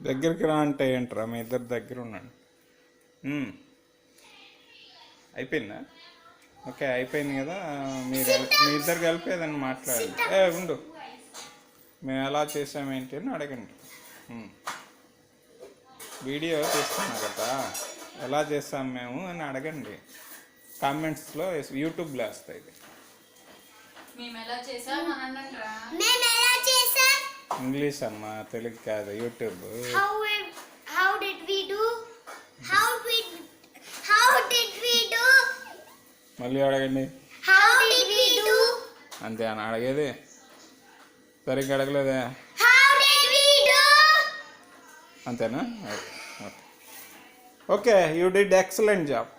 దగ్గరికి రా అంటే ఏంట్రా, మీ ఇద్దరు దగ్గర ఉండండి. అయిపోయిందా? ఓకే, అయిపోయింది కదా. మీ ఇద్దరు కలిపి ఏదైనా మాట్లాడండి. ఉండు, మేము ఎలా చేసామేంటి అని అడగండి. వీడియో తీస్తున్నా కదా, ఎలా చేస్తాం మేము అని అడగండి. కామెంట్స్లో యూట్యూబ్లో వస్తాయి. ఇంగ్లీష్ అమ్మా, తెలుగు కాదు. యూట్యూబ్. మళ్ళీ అడగండి. అంతే అని అడిగేది. సరిగ్గా అడగలేదే. అంతేనా? Okay, you did excellent job.